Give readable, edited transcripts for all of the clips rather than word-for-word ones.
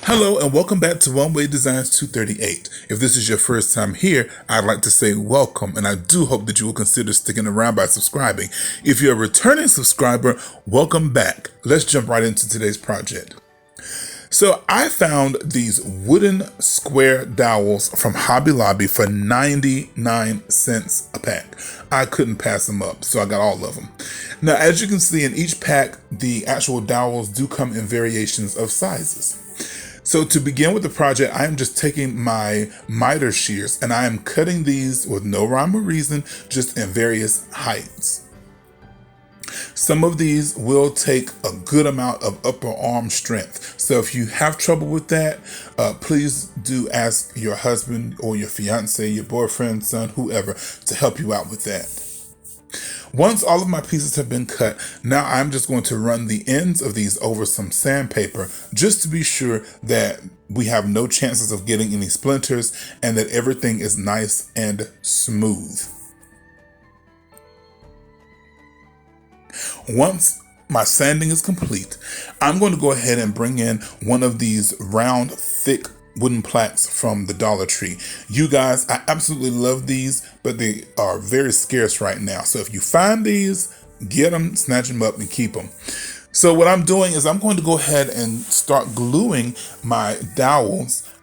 Hello and welcome back to One Way Designs 238. If this is your first time here, I'd like to say welcome, and I do hope that you will consider sticking around by subscribing. If you're a returning subscriber, welcome back. Let's jump right into today's project. So I found these wooden square dowels from Hobby Lobby for 99 cents a pack. I couldn't pass them up, so I got all of them. Now, as you can see in each pack, the actual dowels do come in variations of sizes. So to begin with the project, I am just taking my miter shears and I am cutting these with no rhyme or reason, just in various heights. Some of these will take a good amount of upper arm strength. So if you have trouble with that, please do ask your husband or your fiance, your boyfriend, son, whoever, to help you out with that. Once all of my pieces have been cut, now I'm just going to run the ends of these over some sandpaper just to be sure that we have no chances of getting any splinters and that everything is nice and smooth. Once my sanding is complete, I'm going to go ahead and bring in one of these round, thick wooden plaques from the Dollar Tree. You guys, I absolutely love these, but they are very scarce right now. So if you find these, get them, snatch them up, and keep them. So what I'm doing is I'm going to go ahead and start gluing my dowels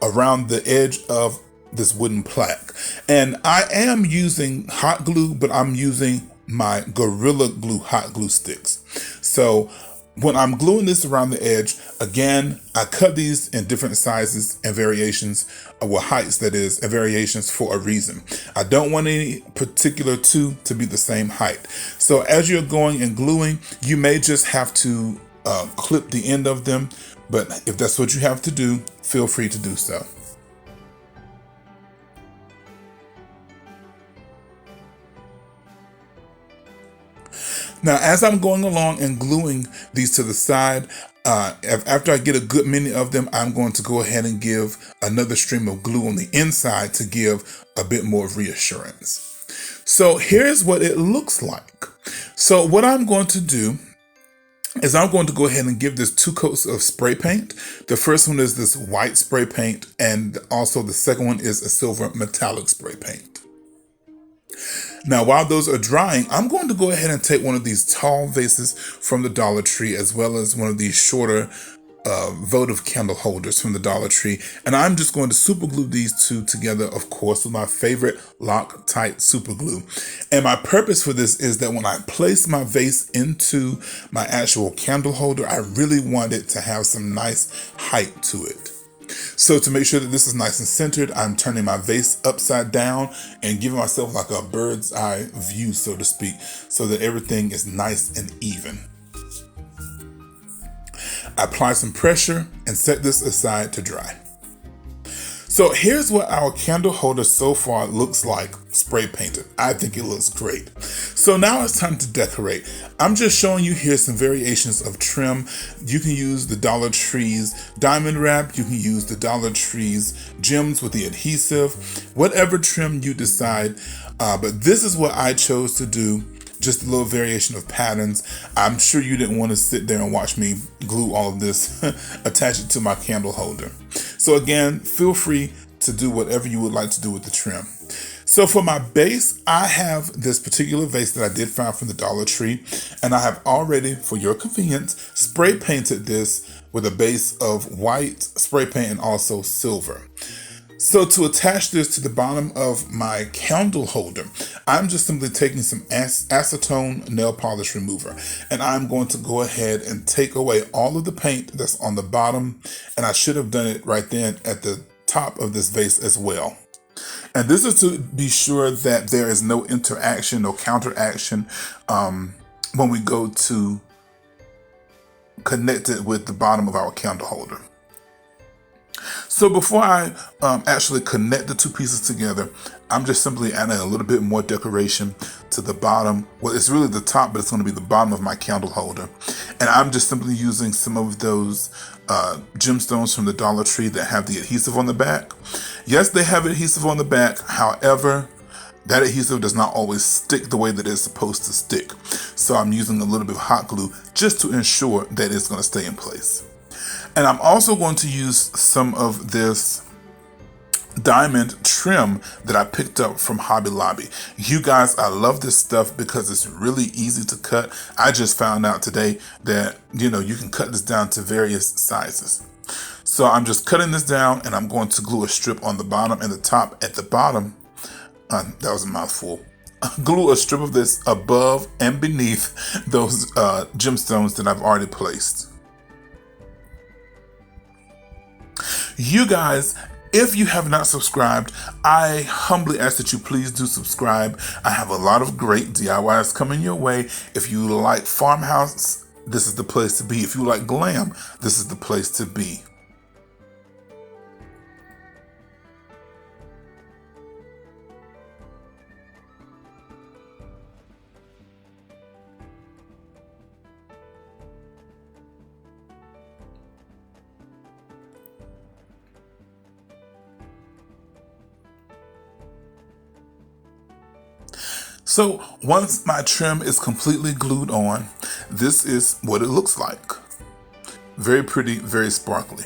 around the edge of this wooden plaque. And I am using hot glue, but I'm using my Gorilla Glue hot glue sticks. So when I'm gluing this around the edge, again, I cut these in different sizes and variations, well, heights that is, and variations for a reason. I don't want any particular two to be the same height. So as you're going and gluing, you may just have to clip the end of them, but if that's what you have to do, feel free to do so. Now, as I'm going along and gluing these to the side, after I get a good many of them, I'm going to go ahead and give another stream of glue on the inside to give a bit more reassurance. So here's what it looks like. So what I'm going to do is I'm going to go ahead and give this 2 coats of spray paint. The first one is this white spray paint, and also the second one is a silver metallic spray paint. Now, while those are drying, I'm going to go ahead and take one of these tall vases from the Dollar Tree, as well as one of these shorter votive candle holders from the Dollar Tree, and I'm just going to super glue these two together, of course, with my favorite Loctite super glue. And my purpose for this is that when I place my vase into my actual candle holder, I really want it to have some nice height to it. So to make sure that this is nice and centered, I'm turning my vase upside down and giving myself like a bird's eye view, so to speak, so that everything is nice and even. I apply some pressure and set this aside to dry. So here's what our candle holder so far looks like spray painted. I think it looks great. So now it's time to decorate. I'm just showing you here some variations of trim. You can use the Dollar Tree's diamond wrap. You can use the Dollar Tree's gems with the adhesive, whatever trim you decide. But this is what I chose to do. Just a little variation of patterns. I'm sure you didn't want to sit there and watch me glue all of this, attach it to my candle holder. So again, feel free to do whatever you would like to do with the trim. So for my base, I have this particular vase that I did find from the Dollar Tree, and I have already, for your convenience, spray painted this with a base of white spray paint and also silver. So to attach this to the bottom of my candle holder, I'm just simply taking some acetone nail polish remover, and I'm going to go ahead and take away all of the paint that's on the bottom, and I should have done it right then at the top of this vase as well. And this is to be sure that there is no interaction, no counteraction when we go to connect it with the bottom of our candle holder. So before I actually connect the two pieces together, I'm just simply adding a little bit more decoration to the bottom. Well, it's really the top, but it's going to be the bottom of my candle holder. And I'm just simply using some of those gemstones from the Dollar Tree that have the adhesive on the back. Yes, they have adhesive on the back. However, that adhesive does not always stick the way that it's supposed to stick. So I'm using a little bit of hot glue just to ensure that it's going to stay in place. And I'm also going to use some of this diamond trim that I picked up from Hobby Lobby. You guys, I love this stuff because it's really easy to cut. I just found out today that, you know, you can cut this down to various sizes. So I'm just cutting this down, and I'm going to glue a strip on the bottom and the top. At the bottom, that was a mouthful. Glue a strip of this above and beneath those gemstones that I've already placed. You guys, if you have not subscribed, I humbly ask that you please do subscribe. I have a lot of great DIYs coming your way. If you like farmhouse, this is the place to be. If you like glam, this is the place to be. So once my trim is completely glued on, this is what it looks like. Very pretty, very sparkly.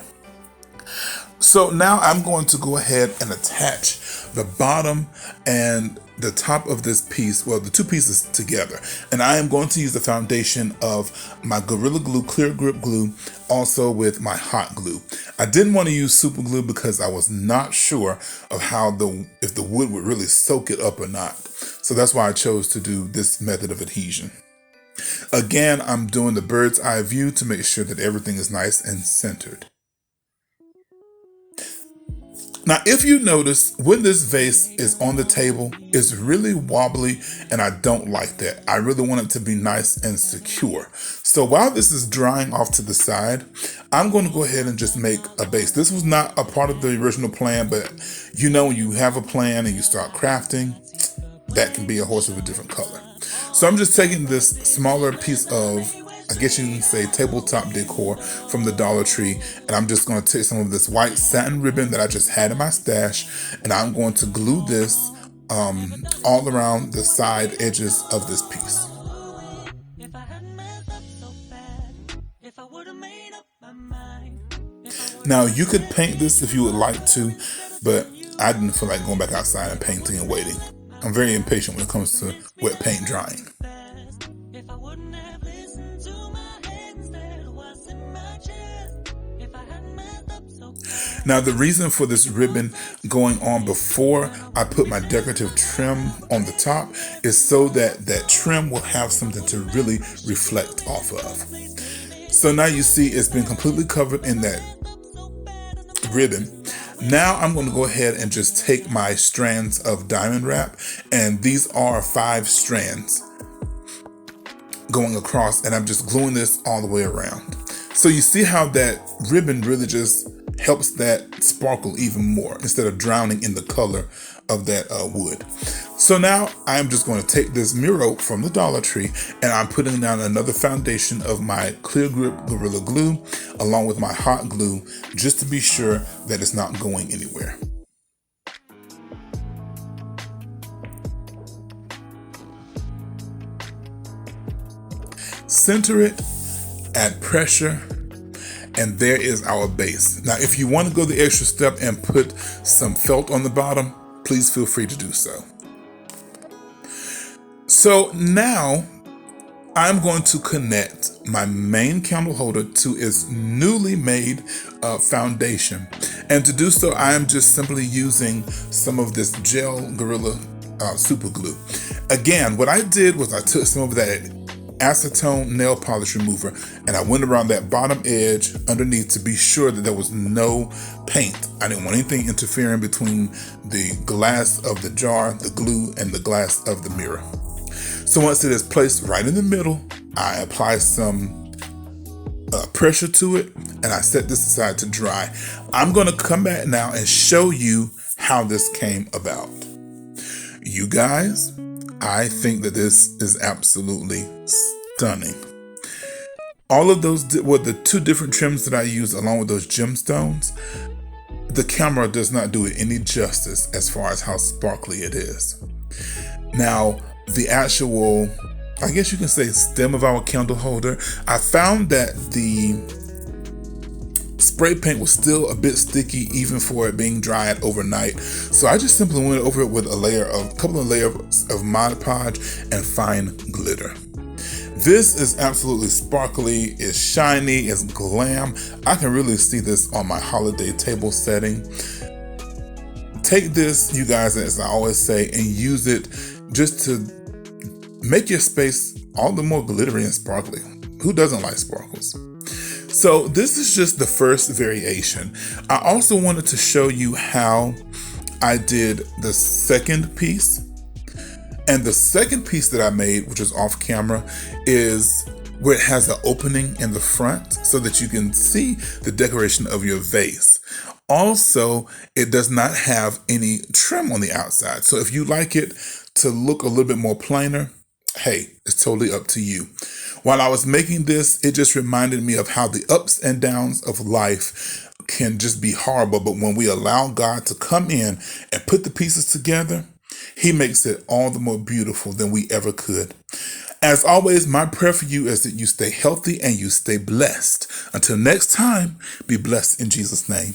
So now I'm going to go ahead and attach the bottom and the top of this piece, well, the two pieces together. And I am going to use the foundation of my Gorilla Glue Clear Grip Glue, also with my hot glue. I didn't want to use super glue because I was not sure of how if the wood would really soak it up or not. So that's why I chose to do this method of adhesion. Again, I'm doing the bird's eye view to make sure that everything is nice and centered. Now, if you notice, when this vase is on the table, it's really wobbly, and I don't like that. I really want it to be nice and secure. So while this is drying off to the side, I'm going to go ahead and just make a base. This was not a part of the original plan, but you know, when you have a plan and you start crafting, that can be a horse of a different color. So I'm just taking this smaller piece of, I guess you can say, tabletop decor from the Dollar Tree, and I'm just going to take some of this white satin ribbon that I just had in my stash, and I'm going to glue this all around the side edges of this piece. Now, you could paint this if you would like to, but I didn't feel like going back outside and painting and waiting. I'm very impatient when it comes to wet paint drying. Now, the reason for this ribbon going on before I put my decorative trim on the top is so that that trim will have something to really reflect off of. So now you see it's been completely covered in that ribbon. Now I'm going to go ahead and just take my strands of diamond wrap, and these are 5 strands going across, and I'm just gluing this all the way around. So you see how that ribbon really just helps that sparkle even more instead of drowning in the color of that wood. So now I'm just going to take this Miro from the Dollar Tree, and I'm putting down another foundation of my Clear Grip Gorilla Glue along with my hot glue, just to be sure that it's not going anywhere. Center it, add pressure, and there is our base. Now, if you want to go the extra step and put some felt on the bottom, please feel free to do so. So now I'm going to connect my main candle holder to its newly made foundation. And to do so, I am just simply using some of this gel Gorilla super glue. Again, what I did was I took some of that acetone nail polish remover, and I went around that bottom edge underneath to be sure that there was no paint. I didn't want anything interfering between the glass of the jar, the glue, and the glass of the mirror. So once it is placed right in the middle, I apply some pressure to it, and I set this aside to dry. I'm going to come back now and show you how this came about. You guys, I think that this is absolutely stunning. All of those were the 2 different trims that I used along with those gemstones. The camera does not do it any justice as far as how sparkly it is. Now, the actual, I guess you can say, stem of our candle holder, I found that the spray paint was still a bit sticky even for it being dried overnight. So I just simply went over it with a couple of layers of Mod Podge and fine glitter. This is absolutely sparkly, it's shiny, it's glam. I can really see this on my holiday table setting. Take this, you guys, as I always say, and use it just to make your space all the more glittery and sparkly. Who doesn't like sparkles? So this is just the first variation. I also wanted to show you how I did the second piece. And the second piece that I made, which is off camera, is where it has an opening in the front so that you can see the decoration of your vase. Also, it does not have any trim on the outside. So if you like it to look a little bit more plainer, hey, it's totally up to you. While I was making this, it just reminded me of how the ups and downs of life can just be horrible. But when we allow God to come in and put the pieces together, He makes it all the more beautiful than we ever could. As always, my prayer for you is that you stay healthy and you stay blessed. Until next time, be blessed in Jesus' name.